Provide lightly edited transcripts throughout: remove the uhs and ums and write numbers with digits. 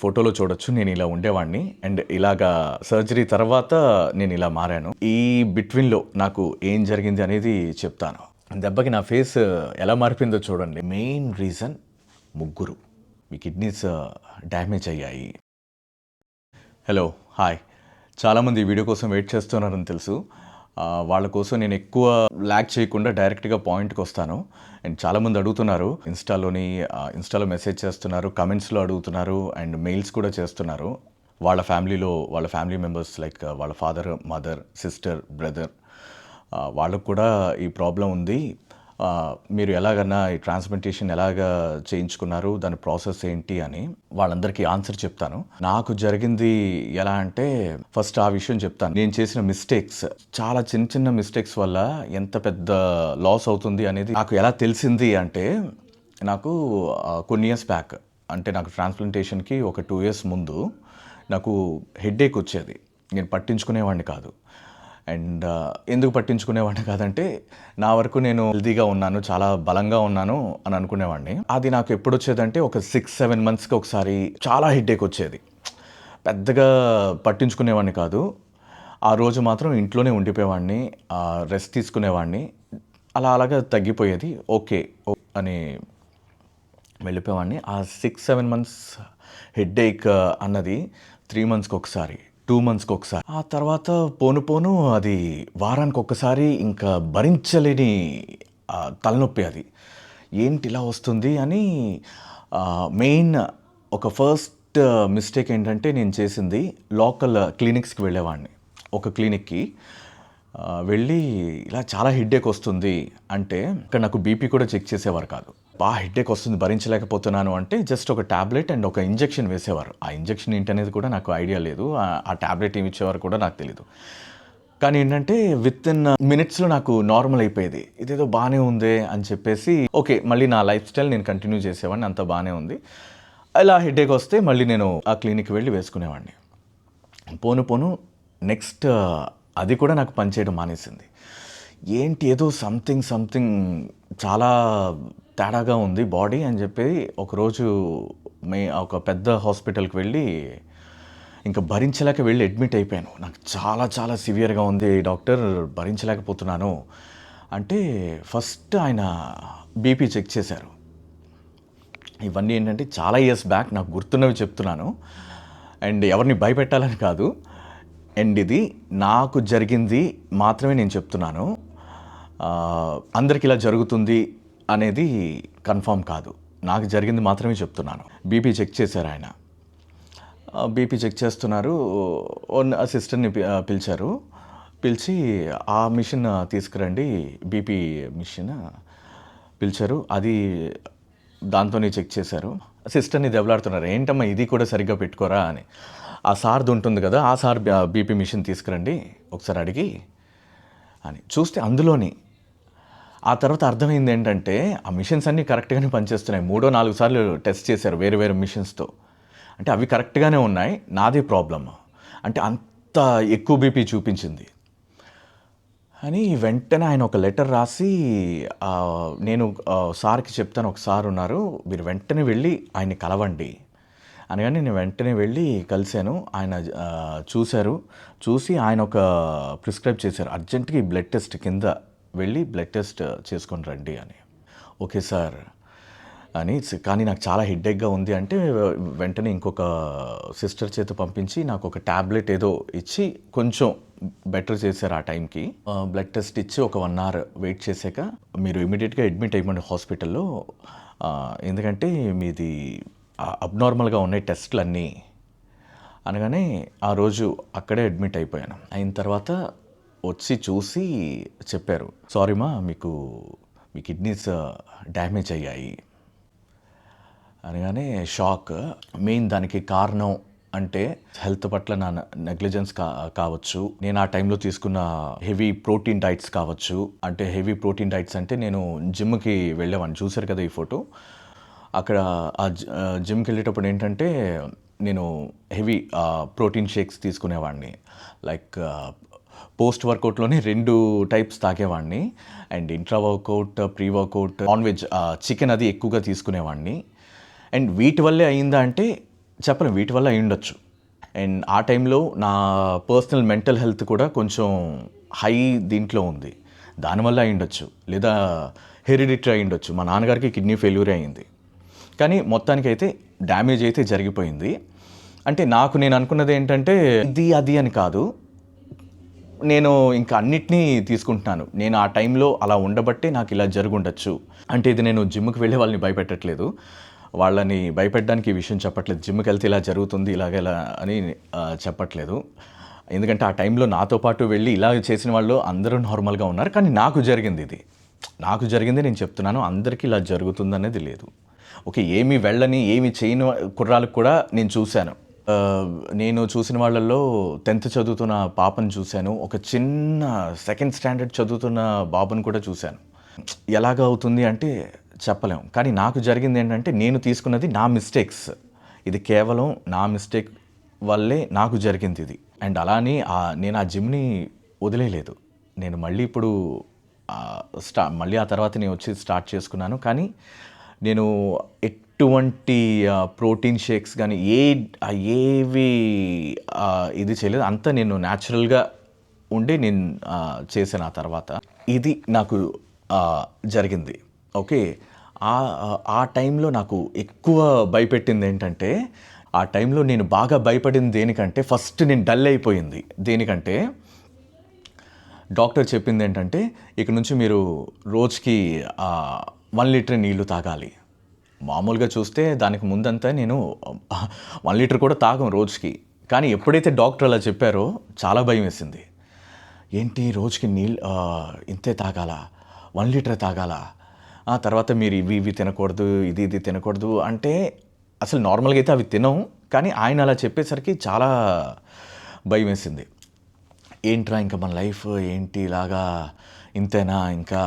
ఫోటోలో చూడొచ్చు నేను ఇలా ఉండేవాడిని అండ్ ఇలాగా సర్జరీ తర్వాత నేను ఇలా మారాను. ఈ బిట్వీన్‌లో నాకు ఏం జరిగింది అనేది చెప్తాను. దెబ్బకి నా ఫేస్ ఎలా మారిపోయిందో చూడండి. మెయిన్ రీజన్ ముగ్గురు. మీ కిడ్నీస్ డ్యామేజ్ అయ్యాయి. Hello, hi. చాలామంది ఈ వీడియో కోసం వెయిట్ చేస్తున్నారని తెలుసు. వాళ్ళ కోసం నేను ఎక్కువ ల్యాగ్ చేయకుండా డైరెక్ట్గా పాయింట్కి వస్తాను. అండ్ చాలామంది అడుగుతున్నారు ఇన్స్టాలో మెసేజ్ చేస్తున్నారు, కమెంట్స్లో అడుగుతున్నారు అండ్ మెయిల్స్ కూడా చేస్తున్నారు. వాళ్ళ ఫ్యామిలీ మెంబర్స్ లైక్ వాళ్ళ ఫాదర్, మదర్, సిస్టర్, బ్రదర్ వాళ్ళకు కూడా ఈ ప్రాబ్లం ఉంది. మీరు ఎలాగన్నా ఈ ట్రాన్స్ప్లాంటేషన్ ఎలాగా చేయించుకున్నారు, దాని ప్రాసెస్ ఏంటి అని వాళ్ళందరికీ ఆన్సర్ చెప్తాను. నాకు జరిగింది ఎలా అంటే ఫస్ట్ ఆ విషయం చెప్తాను. నేను చేసిన మిస్టేక్స్, చాలా చిన్న మిస్టేక్స్ వల్ల ఎంత పెద్ద లాస్ అవుతుంది అనేది నాకు ఎలా తెలిసింది అంటే, నాకు కొన్ని ఇయర్స్ బ్యాక్, అంటే నాకు ట్రాన్స్ప్లాంటేషన్కి ఒక 2 years ముందు నాకు హెడేక్ వచ్చేది. నేను పట్టించుకునేవాడిని కాదు. అండ్ ఎందుకు పట్టించుకునేవాడిని కాదంటే, నా వరకు నేను హెల్తీగా ఉన్నాను, చాలా బలంగా ఉన్నాను అని అనుకునేవాడిని. అది నాకు ఎప్పుడు వచ్చేదంటే ఒక 6-7 monthsకి ఒకసారి చాలా హెడేక్ వచ్చేది. పెద్దగా పట్టించుకునేవాడిని కాదు. ఆ రోజు మాత్రం ఇంట్లోనే ఉండిపోయేవాడిని, రెస్ట్ తీసుకునేవాడిని. అలాగా తగ్గిపోయేది. ఓకే అని వెళ్ళిపోయేవాడిని. ఆ 6-7 months హెడేక్ అన్నది 3 monthsకి ఒకసారి, 2 monthsకి ఒకసారి, ఆ తర్వాత పోను అది వారానికి ఒక్కసారి ఇంకా భరించలేని తలనొప్పి. అది ఏంటి ఇలా వస్తుంది అని మెయిన్ ఒక ఫస్ట్ మిస్టేక్ ఏంటంటే, నేను చేసింది లోకల్ క్లినిక్స్కి వెళ్ళేవాడిని. ఒక క్లినిక్కి వెళ్ళి ఇలా చాలా హెడేక్ వస్తుంది అంటే, ఇక్కడ నాకు బీపీ కూడా చెక్ చేసేవారు కాదు. హెడేక్ వస్తుంది, భరించలేకపోతున్నాను అంటే జస్ట్ ఒక ట్యాబ్లెట్ అండ్ ఒక ఇంజెక్షన్ వేసేవారు. ఆ ఇంజెక్షన్ ఏంటనేది కూడా నాకు ఐడియా లేదు. ఆ ట్యాబ్లెట్ ఏమి ఇచ్చేవారు కూడా నాకు తెలీదు. కానీ ఏంటంటే వితిన్ మినిట్స్లో నాకు నార్మల్ అయిపోయేది. ఇదేదో బాగానే ఉందే అని చెప్పేసి ఓకే, మళ్ళీ నా లైఫ్ స్టైల్ నేను కంటిన్యూ చేసేవాడిని, అంతా బాగానే ఉంది. ఇలా హెడేక్ వస్తే మళ్ళీ నేను ఆ క్లినిక్కి వెళ్ళి వేసుకునేవాడిని. పోను నెక్స్ట్ అది కూడా నాకు పనిచేయడం మానేసింది. ఏంటి ఏదో సంథింగ్ చాలా తేడాగా ఉంది బాడీ అని చెప్పి ఒకరోజు ఒక పెద్ద హాస్పిటల్కి వెళ్ళి ఇంకా భరించలేక వెళ్ళి అడ్మిట్ అయిపోయాను. నాకు చాలా సివియర్గా ఉంది డాక్టర్, భరించలేకపోతున్నాను అంటే ఫస్ట్ ఆయన బీపీ చెక్ చేశారు. ఇవన్నీ ఏంటంటే చాలా ఇయర్స్ బ్యాక్, నాకు గుర్తున్నవి చెప్తున్నాను. అండ్ ఎవరిని భయపెట్టాలని కాదు. అండ్ ఇది నాకు జరిగింది మాత్రమే నేను చెప్తున్నాను. అందరికి ఇలా జరుగుతుంది అనేది కన్ఫర్మ్ కాదు. నాకు జరిగింది మాత్రమే చెప్తున్నాను. బీపీ చెక్ చేశారు ఆయన. బీపీ చెక్ చేస్తున్నారు. సిస్టర్ని పిలిచారు. పిలిచి ఆ మిషన్ తీసుకురండి, బీపీ మిషన్ పిలిచారు. అది దాంతోనే చెక్ చేశారు. సిస్టర్ని దెబ్బలాడుతున్నారు, ఏంటమ్మా ఇది కూడా సరిగ్గా పెట్టుకోరా అని. ఆ సార్ది ఉంటుంది కదా, ఆ సార్ బీపీ మిషన్ తీసుకురండి ఒకసారి అడిగి అని. చూస్తే అందులోని ఆ తర్వాత అర్థమైంది ఏంటంటే, ఆ మిషన్స్ అన్నీ కరెక్ట్గానే పనిచేస్తున్నాయి. 3-4 సార్లు టెస్ట్ చేశారు వేరే మిషన్స్తో. అంటే అవి కరెక్ట్గానే ఉన్నాయి, నాదే ప్రాబ్లమ్. అంటే అంత ఎక్కువ బీపీ చూపించింది అని వెంటనే ఆయన ఒక లెటర్ రాసి, నేను సార్కి చెప్తాను, ఒక సార్ ఉన్నారు, మీరు వెంటనే వెళ్ళి ఆయన్ని కలవండి అనగానే నేను వెంటనే వెళ్ళి కలిశాను. ఆయన చూశారు. చూసి ఆయన ఒక ప్రిస్క్రైబ్ చేశారు, అర్జెంట్గా ఈ బ్లడ్ టెస్ట్ కింద వెళ్ళి బ్లడ్ టెస్ట్ చేసుకొని రండి అని. ఓకే సార్ అని. కానీ నాకు చాలా హెడేక్గా ఉంది అంటే వెంటనే ఇంకొక సిస్టర్ చేత పంపించి నాకు ఒక ట్యాబ్లెట్ ఏదో ఇచ్చి కొంచెం బెటర్ చేశారు ఆ టైంకి. బ్లడ్ టెస్ట్ ఇచ్చి ఒక 1 hour వెయిట్ చేశాక, మీరు ఇమీడియట్గా అడ్మిట్ అయ్యమండి హాస్పిటల్లో, ఎందుకంటే మీది అబ్నార్మల్గా ఉన్నాయి టెస్ట్లు అన్నీ అనగానే ఆ రోజు అక్కడే అడ్మిట్ అయిపోయాను. అయిన తర్వాత వచ్చి చూసి చెప్పారు, సారీమా మీకు మీ కిడ్నీస్ డ్యామేజ్ అయ్యాయి అనగానే షాక్. మెయిన్ దానికి కారణం అంటే హెల్త్ పట్ల నా నెగ్లిజెన్స్ కావచ్చు, నేను ఆ టైంలో తీసుకున్న హెవీ ప్రోటీన్ డైట్స్ కావచ్చు. అంటే హెవీ ప్రోటీన్ డైట్స్ అంటే నేను జిమ్కి వెళ్ళేవాడిని, చూశారు కదా ఈ ఫోటో. అక్కడ ఆ జిమ్కి వెళ్ళేటప్పుడు ఏంటంటే నేను హెవీ ప్రోటీన్ షేక్స్ తీసుకునేవాడిని. లైక్ పోస్ట్ వర్కౌట్లోనే 2 types తాగేవాడిని. And intra workout, pre workout, non veg chicken అది ఎక్కువగా తీసుకునేవాడిని. అండ్ వీటి వల్లే అయిందా అంటే చెప్పలేం వీటి వల్ల అయ్యుండొచ్చు. అండ్ ఆ టైంలో నా పర్సనల్ మెంటల్ హెల్త్ కూడా కొంచెం హై దీంట్లో ఉంది. దానివల్ల అయ్యుండొచ్చు. లేదా హెరిడిటరీ అయ్యుండొచ్చు. మా నాన్నగారికి కిడ్నీ ఫెయిల్యూరే అయింది. కానీ మొత్తానికైతే డ్యామేజ్ అయితే జరిగిపోయింది. అంటే నేను అనుకున్నది ఏంటంటే ఇది, అది అని కాదు. నేను ఇంకా అన్నిటినీ తీసుకుంటున్నాను. నేను ఆ టైంలో అలా ఉండబట్టే నాకు ఇలా జరుగుండొచ్చు. అంటే ఇది నేను జిమ్‌కి వెళ్ళే వాళ్ళని భయపెట్టట్లేదు. వాళ్ళని భయపెట్టడానికి ఈ విషయం చెప్పట్లేదు. జిమ్‌కెళ్తే ఇలా జరుగుతుంది, ఇలా అని చెప్పట్లేదు. ఎందుకంటే ఆ టైంలో నాతో పాటు వెళ్ళి ఇలా చేసిన వాళ్ళు అందరూ నార్మల్‌గా ఉన్నారు. కానీ నాకు జరిగింది ఇది. నాకు జరిగింది నేను చెప్తున్నాను. అందరికీ ఇలా జరుగుతుందనేది లేదు. ఓకే. ఏమి వెళ్ళని, ఏమి చేయని కుర్రాళ్ళకి కూడా నేను చూశాను. నేను చూసిన వాళ్ళల్లో 10th చదువుతున్న పాపను చూశాను. ఒక చిన్న సెకండ్ స్టాండర్డ్ చదువుతున్న బాబుని కూడా చూశాను. ఎలాగ అవుతుంది అంటే చెప్పలేం. కానీ నాకు జరిగిందేంటంటే నేను తీసుకున్నది నా మిస్టేక్స్. ఇది కేవలం నా మిస్టేక్ వల్లే నాకు జరిగిందిది. అండ్ అలా అని నేను ఆ జిమ్‌ని వదిలేయలేదు. నేను మళ్ళీ ఇప్పుడు మళ్ళీ ఆ తర్వాత నేను వచ్చి స్టార్ట్ చేసుకున్నాను. కానీ నేను ఎటువంటి ప్రోటీన్ షేక్స్ గానీ ఏవి ఇది చేయలేదు. అంతా నేను న్యాచురల్‌గా ఉండి నేను చేశాను ఆ తర్వాత. ఇది నాకు జరిగింది. ఓకే. ఆ టైంలో నాకు ఎక్కువ భయపెట్టిందేంటంటే, ఆ టైంలో నేను బాగా భయపడింది దేనికంటే, ఫస్ట్ నేను డల్ అయిపోయింది. దేనికంటే, డాక్టర్ చెప్పిందేంటంటే, ఇక నుంచి మీరు రోజుకి 1 లీటర్ నీళ్లు తాగాలి. మామూలుగా చూస్తే దానికి ముందంతా నేను 1 లీటర్ కూడా తాగం రోజుకి. కానీ ఎప్పుడైతే డాక్టర్ అలా చెప్పారో చాలా భయమేసింది. ఏంటి రోజుకి ఇంతే తాగాలా? 1 లీటర్ తాగాలా? తర్వాత మీరు ఇవి తినకూడదు, ఇది తినకూడదు అంటే అసలు నార్మల్‌గా అయితే అవి తినం. కానీ ఆయన అలా చెప్పేసరికి చాలా భయమేసింది. ఏంట్రా ఇంకా మన లైఫ్ ఏంటి ఇలాగా ఇంతేనా ఇంకా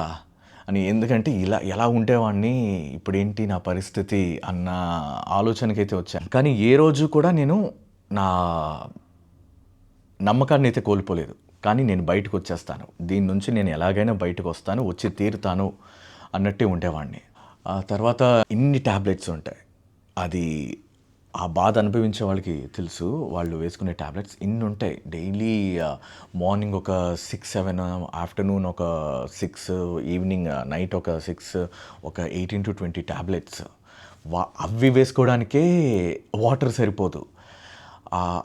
అని. ఎందుకంటే ఎలా ఉండేవాడిని ఇప్పుడేంటి నా పరిస్థితి అన్న ఆలోచనకైతే వచ్చాను. కానీ ఏ రోజు కూడా నేను నా నమ్మకాన్ని అయితే కోల్పోలేదు. కానీ నేను బయటకొచ్చేస్తాను. దీని నుంచి నేను ఎలాగైనా బయటకొస్తాను, వచ్చి తీరుతాను అన్నట్టే ఉండేవాడిని. ఆ తర్వాత ఇన్ని టాబ్లెట్స్ ఉంటాయి. అది ఆ బాధ అనుభవించే వాళ్ళకి తెలుసు. వాళ్ళు వేసుకునే టాబ్లెట్స్ ఇన్ని ఉంటాయి. డైలీ మార్నింగ్ ఒక 6, 7, ఆఫ్టర్‌నూన్ ఒక 6, ఈవినింగ్ నైట్ ఒక 6, ఒక 18-20 టాబ్లెట్స్. అవి వేసుకోవడానికే వాటర్ సరిపోదు.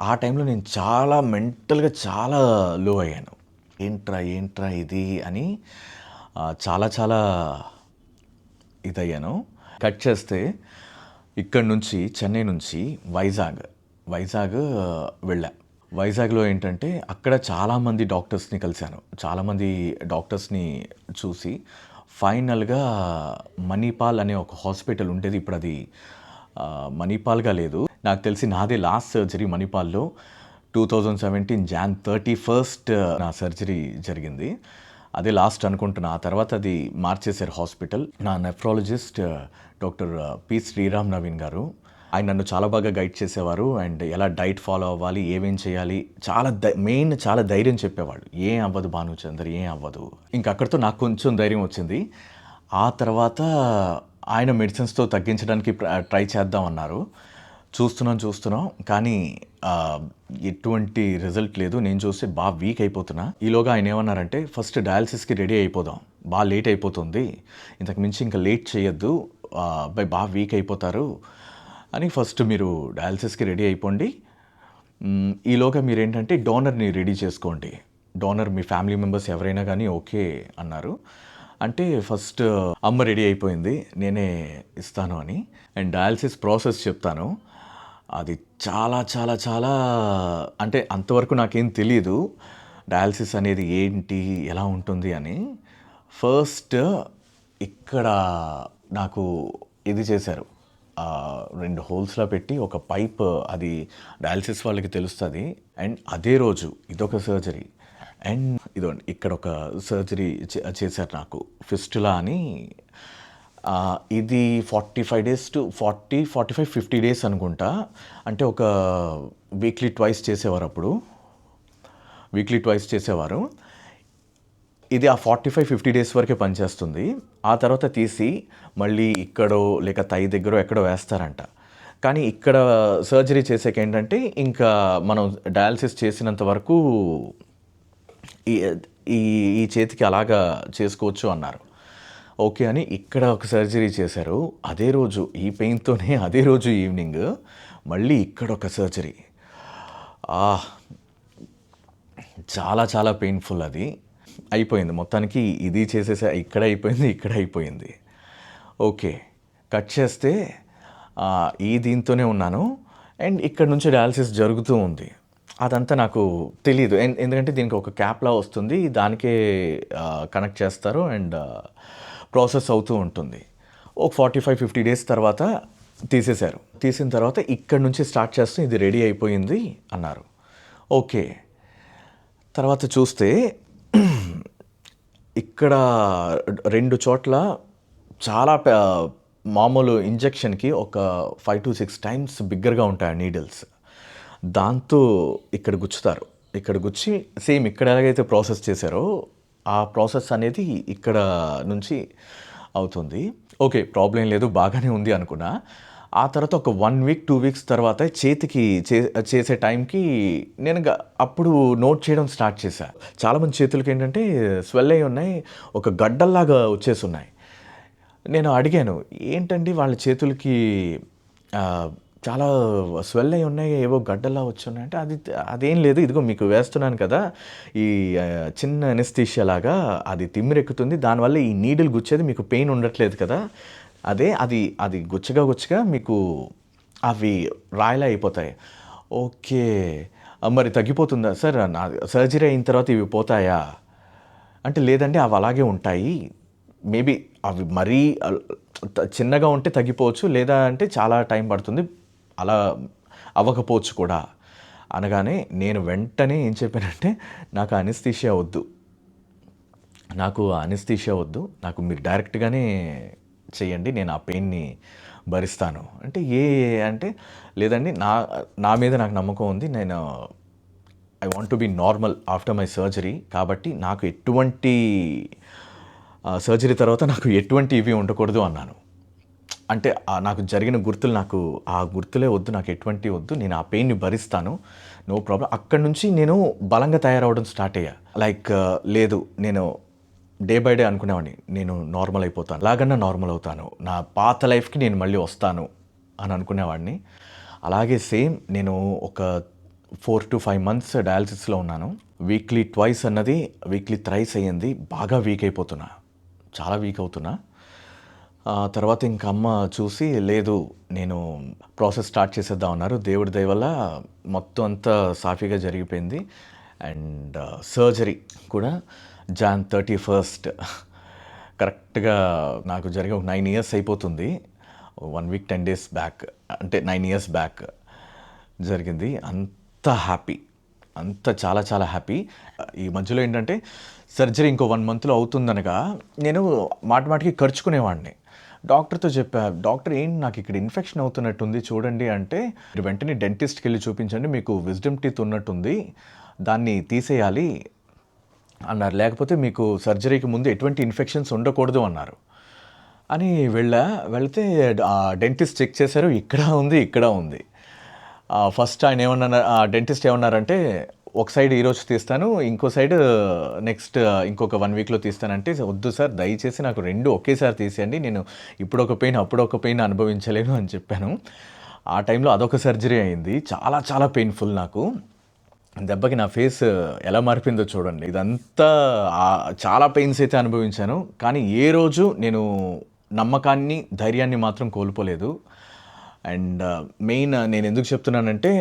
ఆ టైంలో నేను చాలా మెంటల్‌గా చాలా లో అయ్యాను. ఏంట్రా ఇది అని చాలా ఇదయ్యాను. కట్ చేస్తే ఇక్కడి నుంచి చెన్నై నుంచి వైజాగ్ వెళ్ళా. వైజాగ్‌లో ఏంటంటే అక్కడ చాలామంది డాక్టర్స్‌ని కలిశాను. చాలామంది డాక్టర్స్‌ని చూసి ఫైనల్‌గా మణిపాల్ అనే ఒక హాస్పిటల్ ఉండేది. ఇప్పుడు అది మణిపాల్‌గా లేదు. నాకు తెలిసి నాదే లాస్ట్ సర్జరీ మణిపాల్‌లో 2017 జాన్ 31 నా సర్జరీ జరిగింది. అదే లాస్ట్ అనుకుంటున్నా. ఆ తర్వాత అది మార్చేశారు హాస్పిటల్. నా nephrologist doctor P. Sriram Naveen గారు. ఆయన నన్ను చాలా బాగా గైడ్ చేసేవారు. అండ్ ఎలా డైట్ ఫాలో అవ్వాలి, ఏమేం చేయాలి, చాలా ధైర్యం చెప్పేవాళ్ళు. ఏం అవ్వదు భానుచందర్, ఏం అవ్వదు. ఇంక అక్కడితో నాకు కొంచెం ధైర్యం వచ్చింది. ఆ తర్వాత ఆయన మెడిసిన్స్‌తో తగ్గించడానికి ట్రై చేద్దాం అన్నారు. చూస్తున్నాం. కానీ ఎటువంటి రిజల్ట్ లేదు. నేను చూస్తే వీక్ అయిపోతున్నా. ఈలోగా ఆయన ఏమన్నారంటే, ఫస్ట్ డయాలిసిస్‌కి రెడీ అయిపోదాం. లేట్ అయిపోతుంది. ఇంతకు మించి ఇంకా లేట్ చేయొద్దు. అబ్బాయి వీక్ అయిపోతారు అని ఫస్ట్ మీరు డయాలిసిస్‌కి రెడీ అయిపోండి. ఈలోగా మీరేంటంటే డోనర్‌ని రెడీ చేసుకోండి. డోనర్ మీ ఫ్యామిలీ మెంబర్స్ ఎవరైనా కానీ ఓకే అన్నారు. అంటే ఫస్ట్ అమ్మ రెడీ అయిపోయింది. నేనే ఇస్తాను అని. అండ్ డయాలిసిస్ ప్రాసెస్ చెప్తాను. అది చాలా అంటే అంతవరకు నాకేం తెలీదు. డయాలిసిస్ అనేది ఏంటి, ఎలా ఉంటుంది అని. ఫస్ట్ ఇక్కడ నాకు ఇది చేశారు. 2 హోల్స్‌లో పెట్టి ఒక పైప్, అది డయాలిసిస్ వాళ్ళకి తెలుస్తది. అండ్ అదే రోజు ఇదొక సర్జరీ. అండ్ ఇదిగోండి ఇక్కడ ఒక సర్జరీ చేశారు నాకు. ఫిస్టులా అని. ఇది 45 డేస్ టు 45, 50 డేస్ అనుకుంటా. అంటే ఒక వీక్లీ ట్వైస్ చేసేవారు అప్పుడు. ఇది ఆ 45, 50 డేస్ వరకే పనిచేస్తుంది. ఆ తర్వాత తీసి మళ్ళీ ఇక్కడో లేక థై దగ్గరో ఎక్కడో వేస్తారంట. కానీ ఇక్కడ సర్జరీ చేసాక ఏంటంటే ఇంకా మనం డయాలసిస్ చేసినంత వరకు ఈ ఈ ఈ చేతికి అలాగా చేసుకోవచ్చు అన్నారు. ఓకే అని ఇక్కడ ఒక సర్జరీ చేశారు. అదే రోజు ఈ పెయిన్‌తోనే అదే రోజు ఈవినింగ్ మళ్ళీ ఇక్కడ ఒక సర్జరీ. ఆహ్! చాలా చాలా పెయిన్‌ఫుల్ అది. అయిపోయింది మొత్తానికి ఇది చేసేసా ఇక్కడ అయిపోయింది, ఇక్కడ అయిపోయింది. ఓకే. కట్ చేస్తే ఈ దీంతోనే ఉన్నాను. అండ్ ఇక్కడ నుంచి డయాలసిస్ జరుగుతూ ఉంది. అదంతా నాకు తెలీదు. ఎందుకంటే దీనికి ఒక క్యాప్‌లా వస్తుంది. దానికే కనెక్ట్ చేస్తారు అండ్ ప్రాసెస్ అవుతూ ఉంటుంది. ఒక 45, 50 డేస్ తర్వాత తీసేశారు. తీసిన తర్వాత ఇక్కడి నుంచి స్టార్ట్ చేస్తే ఇది రెడీ అయిపోయింది అన్నారు. ఓకే. తర్వాత చూస్తే ఇక్కడ 2 చోట్ల చాలా మామూలు ఇంజెక్షన్‌కి ఒక 5-6 టైమ్స్ బిగ్గరగా ఉంటాయి ఆ నీడిల్స్. దాంతో ఇక్కడ గుచ్చుతారు. ఇక్కడ గుచ్చి సేమ్ ఇక్కడ ఎలాగైతే ప్రాసెస్ చేశారో ఆ ప్రాసెస్ అనేది ఇక్కడ నుంచి అవుతుంది. ఓకే. ప్రాబ్లమ్ ఏం లేదు బాగానే ఉంది అనుకున్నా. ఆ తర్వాత ఒక 1 వీక్, 2 వీక్స్ తర్వాత చేతికి చేసే టైంకి నేను అప్పుడు నోట్ చేయడం స్టార్ట్ చేశా. చాలామంది చేతులకి ఏంటంటే స్వెల్ అయ్యి ఉన్నాయి. ఒక గడ్డల్లాగా వచ్చేసున్నాయి. నేను అడిగాను, ఏంటండి వాళ్ళ చేతులకి చాలా స్వెల్ అయ్యి ఉన్నాయి, ఏవో గడ్డల్లా వచ్చున్నాయి అంటే, అదేం లేదు, ఇదిగో మీకు వేస్తున్నాను కదా, ఈ చిన్న ఎనస్థీషియా లాగా అది తిమ్మిరెక్కుతుంది, దానివల్ల ఈ నీడిల్ గుచ్చేది మీకు పెయిన్ ఉండట్లేదు కదా, అది గుచ్చగా మీకు అవి రాయిలా అయిపోతాయి. ఓకే. మరి తగ్గిపోతుందా సార్? నా సర్జరీ అయిన తర్వాత ఇవి పోతాయా అంటే, లేదండి అవి అలాగే ఉంటాయి, మేబీ అవి మరీ చిన్నగా ఉంటే తగ్గిపోవచ్చు, లేదా అంటే చాలా టైం పడుతుంది, అలా అవ్వకపోవచ్చు కూడా అనగానే నేను వెంటనే ఏం చెప్పానంటే, నాకు అనస్థీషియా వద్దు, నాకు మీరు డైరెక్ట్గానే చేయండి, నేను ఆ పెయిన్ని భరిస్తాను అంటే, అంటే లేదండి నా మీద నాకు నమ్మకం ఉంది, నేను I want to be normal after my surgery, కాబట్టి నాకు ఎటువంటి సర్జరీ తర్వాత నాకు ఎటువంటి ఇవి ఉండకూడదు అన్నాను. అంటే నాకు జరిగిన గుర్తులు, నాకు ఆ గుర్తులే వద్దు, నాకు ఎటువంటి వద్దు, నేను ఆ పెయిన్ని భరిస్తాను, నో ప్రాబ్లం. అక్కడి నుంచి నేను బలంగా తయారవడం స్టార్ట్ అయ్యా. లైక్ లేదు, నేను డే బై డే అనుకునేవాడిని, నేను నార్మల్ అయిపోతాను, అలాగన్నా నార్మల్ అవుతాను, నా పాత లైఫ్కి నేను మళ్ళీ వస్తాను అని అనుకునేవాడిని. అలాగే సేమ్ నేను ఒక 4 to 5 months డయాలసిస్లో ఉన్నాను. వీక్లీ ట్వైస్ అన్నది వీక్లీ థ్రైస్ అయ్యింది. బాగా వీక్ అయిపోతున్నా, చాలా వీక్ అవుతున్నా. తర్వాత ఇంక అమ్మ చూసి, లేదు నేను ప్రాసెస్ స్టార్ట్ చేసేద్దాం అన్నారు. దేవుడి దయ వల్ల మొత్తం అంతా సాఫీగా జరిగిపోయింది. అండ్ సర్జరీ కూడా Jan 31 కరెక్ట్గా నాకు జరిగి ఒక 9 years అయిపోతుంది. 1 week 10 days బ్యాక్, అంటే 9 years బ్యాక్ జరిగింది. అంత హ్యాపీ, అంత చాలా చాలా హ్యాపీ. ఈ మధ్యలో ఏంటంటే సర్జరీ ఇంకో 1 monthలో అవుతుందనగా నేను మాటికి ఖర్చుకునేవాడిని. డాక్టర్తో చెప్పా, డాక్టర్ ఏంటి నాకు ఇక్కడ ఇన్ఫెక్షన్ అవుతున్నట్టుంది చూడండి అంటే, మీరు వెంటనే డెంటిస్ట్కి వెళ్ళి చూపించండి, మీకు విజ్డమ్ టీత్ ఉన్నట్టుంది, దాన్ని తీసేయాలి అన్నారు, లేకపోతే మీకు సర్జరీకి ముందు ఎటువంటి ఇన్ఫెక్షన్స్ ఉండకూడదు అన్నారు అని వెళ్తే డెంటిస్ట్ చెక్ చేశారు, ఇక్కడ ఉంది. ఫస్ట్ ఆయన ఏమన్నా, డెంటిస్ట్ ఏమన్నారంటే, ఒక సైడ్ ఈరోజు తీస్తాను, ఇంకో సైడ్ నెక్స్ట్ ఇంకొక 1 weekలో తీస్తానంటే, వద్దు సార్ దయచేసి నాకు 2 ఒకేసారి తీసేయండి, నేను ఇప్పుడొక పెయిన్ అప్పుడొక పెయిన్ అనుభవించలేను అని చెప్పాను. ఆ టైంలో అదొక సర్జరీ అయింది. చాలా చాలా పెయిన్ఫుల్ నాకు. దెబ్బకి నా ఫేస్ ఎలా మారిపోయిందో చూడండి. ఇదంతా చాలా పెయిన్స్ అయితే అనుభవించాను, కానీ ఏ రోజు నేను నమ్మకాన్ని, ధైర్యాన్ని మాత్రం కోల్పోలేదు. అండ్ మెయిన్ నేను ఎందుకు చెప్తున్నానంటే,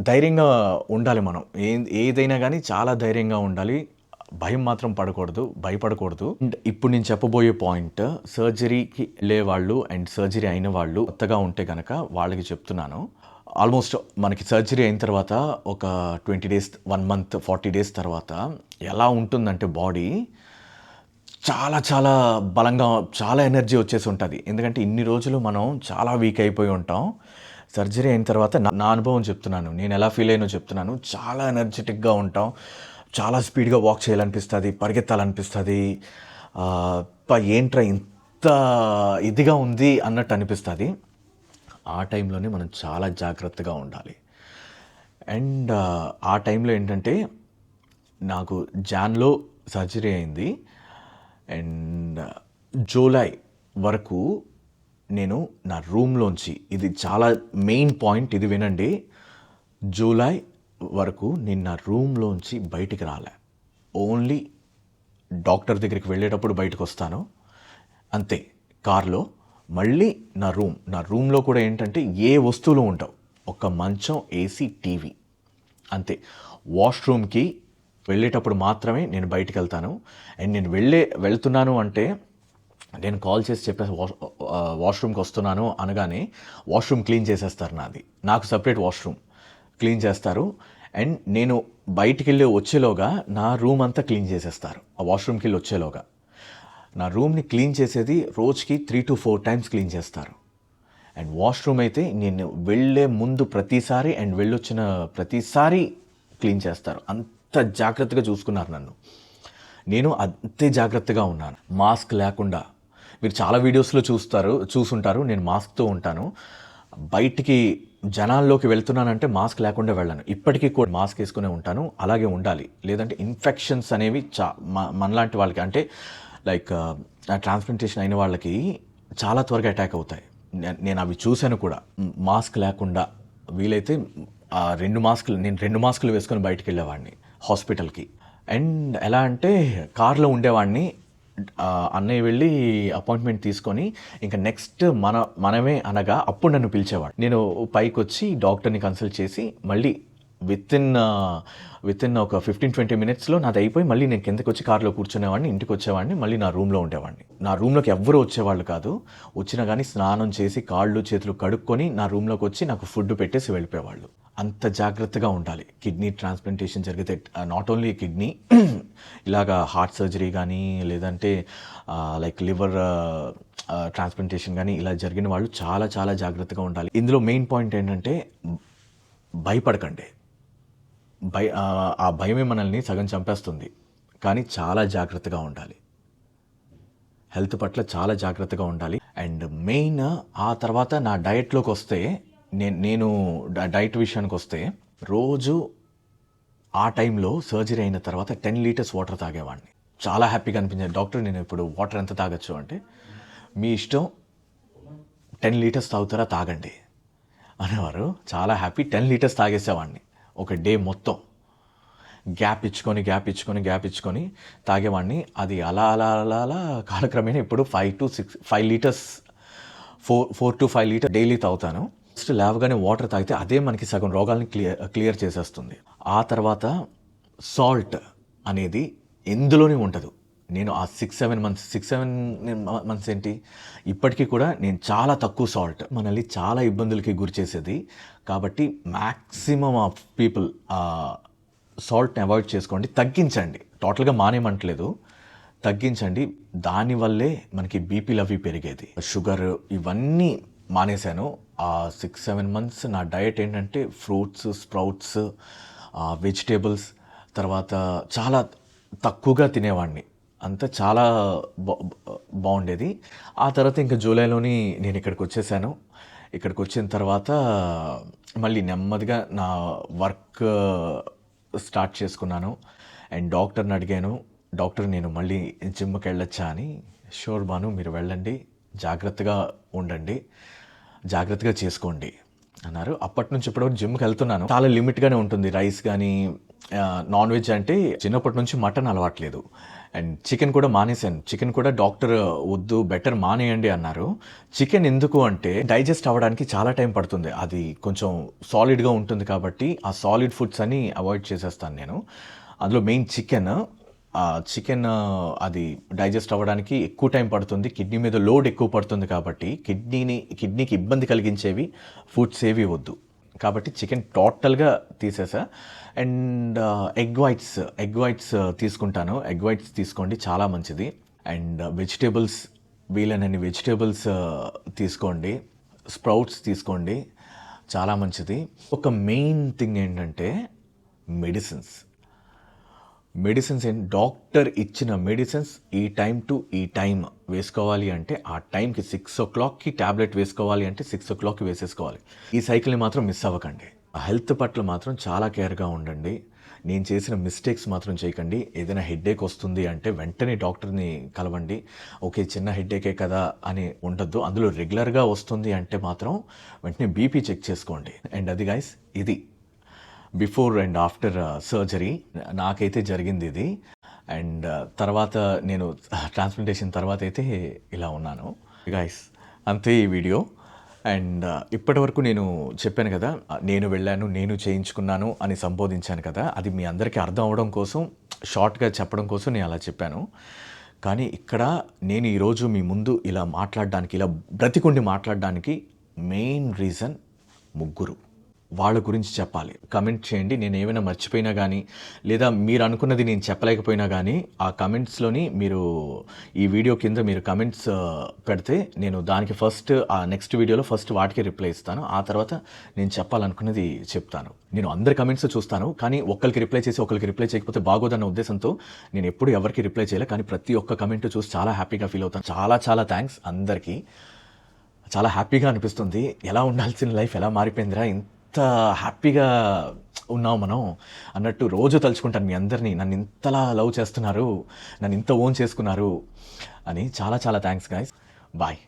ధైర్యంగా ఉండాలి మనం, ఏదైనా కానీ చాలా ధైర్యంగా ఉండాలి, భయం మాత్రం భయపడకూడదు. అండ్ ఇప్పుడు నేను చెప్పబోయే పాయింట్, సర్జరీకి వెళ్ళే వాళ్ళు అండ్ సర్జరీ అయిన వాళ్ళు కొత్తగా ఉంటే కనుక వాళ్ళకి చెప్తున్నాను. ఆల్మోస్ట్ మనకి సర్జరీ అయిన తర్వాత ఒక 20 days, 1 month, 40 days తర్వాత ఎలా ఉంటుందంటే బాడీ చాలా చాలా బలంగా, చాలా ఎనర్జీ వచ్చేసి ఉంటుంది. ఎందుకంటే ఇన్ని రోజులు మనం చాలా వీక్ అయిపోయి ఉంటాం. సర్జరీ అయిన తర్వాత నా అనుభవం చెప్తున్నాను, నేను ఎలా ఫీల్ అయ్యానో చెప్తున్నాను. చాలా ఎనర్జెటిక్గా ఉంటాం, చాలా స్పీడ్గా వాక్ చేయాలనిపిస్తుంది, పరిగెత్తాలనిపిస్తుంది, ఏంట్రా ఇంత ఇదిగా ఉంది అన్నట్టు అనిపిస్తుంది. ఆ టైంలోనే మనం చాలా జాగ్రత్తగా ఉండాలి. అండ్ ఆ టైంలో ఏంటంటే నాకు జాన్‌లో సర్జరీ అయింది. అండ్ జూలై వరకు నేను నా రూమ్‌లోంచి, ఇది చాలా మెయిన్ పాయింట్, ఇది వినండి. జూలై వరకు నేను నా రూమ్‌లోంచి బయటికి రాలే. ఓన్లీ డాక్టర్ దగ్గరికి వెళ్ళేటప్పుడు బయటకొస్తాను. అంతే. కార్‌లో మళ్ళీ నా రూమ్‌లో కూడా ఏంటంటే ఏ వస్తువులు ఉండవు. ఒక మంచం, ఏసీ, టీవీ అంతే. వాష్‌రూమ్‌కి వెళ్ళేటప్పుడు మాత్రమే నేను బయటికెళ్తాను. అండ్ నేను వెళ్తున్నాను అంటే నేను కాల్ చేసి చెప్పేసి వాష్‌రూమ్‌కి వస్తున్నాను అనగానే వాష్‌రూమ్ క్లీన్ చేసేస్తారు నాది. నాకు సెపరేట్ వాష్‌రూమ్ క్లీన్ చేస్తారు. అండ్ నేను బయటికెళ్ళి వచ్చేలోగా నా రూమ్ అంతా క్లీన్ చేసేస్తారు. ఆ వాష్‌రూమ్‌కెళ్ళి వచ్చేలోగా. నా రూమ్‌ని క్లీన్ చేసేది రోజుకి 3-4 టైమ్స్ క్లీన్ చేస్తారు. అండ్ వాష్‌రూమ్ అయితే నేను వెళ్ళే ముందు ప్రతిసారి అండ్ వెళ్ళొచ్చిన ప్రతిసారి క్లీన్ చేస్తారు. అంత జాగ్రత్తగా చూసుకున్నారు నన్ను. నేను అంతే జాగ్రత్తగా ఉన్నాను. మాస్క్ లేకుండా. మీరు చాలా వీడియోస్‌లో చూసుంటారు. నేను మాస్క్‌తో ఉంటాను. బయటికి జనాల్లోకి వెళ్తున్నానంటే మాస్క్ లేకుండా వెళ్ళను. ఇప్పటికీ కూడా మాస్క్ వేసుకునే ఉంటాను. అలాగే ఉండాలి. లేదంటే ఇన్ఫెక్షన్స్ అనేవి మనలాంటి వాళ్ళకి, అంటే లైక్ ట్రాన్స్‌ప్లాంటేషన్ అయిన వాళ్ళకి చాలా త్వరగా అటాక్ అవుతాయి. నేను అవి చూశాను కూడా. మాస్క్ లేకుండా వీలైతే 2 మాస్కులు వేసుకొని బయటికెళ్ళేవాడిని హాస్పిటల్‌కి. అండ్ ఎలా అంటే కార్‌లో ఉండేవాడిని. అన్నయ్య వెళ్ళి అపాయింట్మెంట్ తీసుకొని ఇంకా నెక్స్ట్ మనమే అనగా అప్పుడు నన్ను పిలిచేవాడు. నేను పైకొచ్చి డాక్టర్‌ని కన్సల్ట్ చేసి మళ్ళీ వితిన్ ఒక 15-20 మినిట్స్‌లో నాది అయిపోయి మళ్ళీ నేను కిందకొచ్చి కార్‌లో కూర్చునేవాడిని. ఇంటికొచ్చేవాడిని. మళ్ళీ నా రూమ్‌లో ఉండేవాడిని. నా రూమ్‌లోకి ఎవ్వరూ వచ్చేవాళ్ళు కాదు. వచ్చినా గానీ స్నానం చేసి కాళ్ళు చేతులు కడుక్కొని నా రూమ్‌లోకొచ్చి నాకు ఫుడ్ పెట్టేసి వెళ్ళిపోయేవాళ్ళు. అంత జాగ్రత్తగా ఉండాలి. కిడ్నీ ట్రాన్స్‌ప్లాంటేషన్ జరిగితే నాట్ ఓన్లీ కిడ్నీ, ఇలాగా హార్ట్ సర్జరీ గానీ లేదంటే లైక్ లివర్ ట్రాన్స్‌ప్లాంటేషన్ గానీ ఇలా జరిగిన వాళ్ళు చాలా చాలా జాగ్రత్తగా ఉండాలి. ఇందులో మెయిన్ పాయింట్ ఏంటంటే భయపడకండి. ఆ భయమే మనల్ని సగం చంపేస్తుంది. కానీ చాలా జాగ్రత్తగా ఉండాలి. హెల్త్ పట్ల చాలా జాగ్రత్తగా ఉండాలి. అండ్ మెయిన్ ఆ తర్వాత నా డయట్‌లోకొస్తే నేను డైట్ విషయానికొస్తే రోజు ఆ టైంలో సర్జరీ అయిన తర్వాత 10 లీటర్స్ వాటర్ తాగేవాడిని. చాలా హ్యాపీగా అనిపించేది. డాక్టర్ నేను ఇప్పుడు వాటర్ ఎంత తాగొచ్చు అంటే, మీ ఇష్టం 10 లీటర్స్ తాగుతారా తాగండి అనేవారు. చాలా హ్యాపీ. 10 లీటర్స్ తాగేసేవాడిని ఒక డే మొత్తం. గ్యాప్ ఇచ్చుకొని తాగేవాడిని. అది అలా కాలక్రమేణా ఇప్పుడు 5 లీటర్స్ 4-5 లీటర్ డైలీ తాగుతాను. ఫస్ట్ లేవగానే వాటర్ తాగితే అదే మనకి సగం రోగాల్ని క్లియర్ చేసేస్తుంది. ఆ తర్వాత సాల్ట్ అనేది ఎందులోనే ఉండదు. నేను ఆ 6-7 మంత్స్ ఏంటి, ఇప్పటికీ కూడా నేను చాలా తక్కువ సాల్ట్ మనల్ని చాలా ఇబ్బందులకి గురి చేసేది. కాబట్టి మ్యాక్సిమం ఆఫ్ పీపుల్ సాల్ట్‌ని అవాయిడ్ చేసుకోండి. తగ్గించండి. టోటల్‌గా మానేయమంటలేదు. తగ్గించండి. దానివల్లే మనకి బీపీలు అవి పెరిగేది. షుగర్ ఇవన్నీ మానేశాను. ఆ 6-7 మంత్స్ నా డయట్ ఏంటంటే ఫ్రూట్స్, స్ప్రౌట్స్, వెజిటేబుల్స్, తర్వాత చాలా తక్కువగా తినేవాడిని. అంతా చాలా బాగుండేది. ఆ తర్వాత ఇంకా జూలైలోని నేను ఇక్కడికొచ్చేసాను. ఇక్కడికొచ్చిన తర్వాత మళ్ళీ నెమ్మదిగా నా వర్క్ స్టార్ట్ చేసుకున్నాను. అండ్ డాక్టర్ని అడిగాను, డాక్టర్ నేను మళ్ళీ జిమ్‌కి వెళ్ళొచ్చా అని. షూర్ భాను మీరు వెళ్ళండి. జాగ్రత్తగా ఉండండి. జాగ్రత్తగా చేసుకోండి అన్నారు. అప్పటి నుంచి ఇప్పటి వరకు జిమ్‌కి వెళ్తున్నాను. చాలా లిమిట్‌గానే ఉంటుంది. రైస్ గానీ నాన్ వెజ్ అంటే చిన్నప్పటి నుంచి మటన్ అలవాట్లేదు. అండ్ చికెన్ కూడా మానేశాను. చికెన్ కూడా డాక్టర్ వద్దు బెటర్ మానేయండి అన్నారు. చికెన్ ఎందుకు అంటే డైజెస్ట్ అవ్వడానికి చాలా టైం పడుతుంది. అది కొంచెం సాలిడ్‌గా ఉంటుంది కాబట్టి ఆ సాలిడ్ ఫుడ్స్ అన్ని అవాయిడ్ చేసేస్తాను నేను. అందులో మెయిన్ చికెన్ అది డైజెస్ట్ అవ్వడానికి ఎక్కువ టైం పడుతుంది. కిడ్నీ మీద లోడ్ ఎక్కువ పడుతుంది కాబట్టి కిడ్నీకి ఇబ్బంది కలిగించేవి ఫుడ్స్ ఏవి వద్దు. కాబట్టి చికెన్ టోటల్‌గా తీసేసా. అండ్ ఎగ్ వైట్స్ తీసుకుంటాను. ఎగ్ వైట్స్ తీసుకోండి చాలా మంచిది. అండ్ వెజిటేబుల్స్ వీలైనన్ని వెజిటేబుల్స్ తీసుకోండి. స్ప్రౌట్స్ తీసుకోండి చాలా మంచిది. ఒక మెయిన్ థింగ్ ఏంటంటే మెడిసిన్స్. మెడిసిన్స్ ఏంటి, డాక్టర్ ఇచ్చిన మెడిసిన్స్ ఈ టైం టు ఈ టైం వేసుకోవాలి అంటే ఆ టైంకి 6 o'clockకి ట్యాబ్లెట్ వేసుకోవాలి అంటే 6 o'clockకి వేసేసుకోవాలి. ఈ సైకిల్ని మాత్రం మిస్ అవ్వకండి. హెల్త్ పట్ల మాత్రం చాలా కేర్గా ఉండండి. నేను చేసిన మిస్టేక్స్ మాత్రం చేయకండి. ఏదైనా హెడ్ఏక్ వస్తుంది అంటే వెంటనే డాక్టర్ని కలవండి. ఓకే, చిన్న హెడ్ఏకే కదా అని ఉండొద్దు. అందులో రెగ్యులర్గా వస్తుంది అంటే మాత్రం వెంటనే బీపీ చెక్ చేసుకోండి. అండ్ అది గైస్, ఇది బిఫోర్ అండ్ ఆఫ్టర్ సర్జరీ నాకైతే జరిగింది ఇది. అండ్ తర్వాత నేను ట్రాన్స్ప్లాంటేషన్ తర్వాత అయితే ఇలా ఉన్నాను గైస్. అంతే ఈ వీడియో. అండ్ ఇప్పటి వరకు నేను చెప్పాను కదా, నేను వెళ్ళాను, నేను చేయించుకున్నాను అని సంబోధించాను కదా, అది మీ అందరికీ అర్థం అవ్వడం కోసం, షార్ట్గా చెప్పడం కోసం నేను అలా చెప్పాను. కానీ ఇక్కడ నేను ఈరోజు మీ ముందు ఇలా మాట్లాడడానికి, ఇలా బ్రతికుండి మాట్లాడడానికి మెయిన్ రీజన్ ముగ్గురు. వాళ్ళ గురించి చెప్పాలి. కమెంట్ చేయండి. నేను ఏమైనా మర్చిపోయినా కానీ, లేదా మీరు అనుకున్నది నేను చెప్పలేకపోయినా కానీ, ఆ కమెంట్స్లోని మీరు ఈ వీడియో కింద మీరు కమెంట్స్ పెడితే నేను దానికి ఫస్ట్ ఆ నెక్స్ట్ వీడియోలో ఫస్ట్ వాటికి రిప్లై ఇస్తాను. ఆ తర్వాత నేను చెప్పాలనుకున్నది చెప్తాను. నేను అందరి కమెంట్స్ చూస్తాను, కానీ ఒక్కరికి రిప్లై చేసి ఒకరికి రిప్లై చేయకపోతే బాగోదన్న ఉద్దేశంతో నేను ఎప్పుడు ఎవరికి రిప్లై చేయలే. కానీ ప్రతి ఒక్క కమెంట్ చూసి చాలా హ్యాపీగా ఫీల్ అవుతాను. చాలా చాలా థ్యాంక్స్ అందరికీ. చాలా హ్యాపీగా అనిపిస్తుంది. ఎలా ఉండాల్సిన లైఫ్ ఎలా మారిపోయిందిరా, ఇంత హ్యాపీగా ఉన్నాం మనం అన్నట్టు రోజు తలుచుకుంటాను మీ అందరినీ. నన్ను ఇంతలా లవ్ చేస్తున్నారు, నన్ను ఇంత ఓన్ చేసుకున్నారు అని. చాలా చాలా థ్యాంక్స్ గైస్. బాయ్.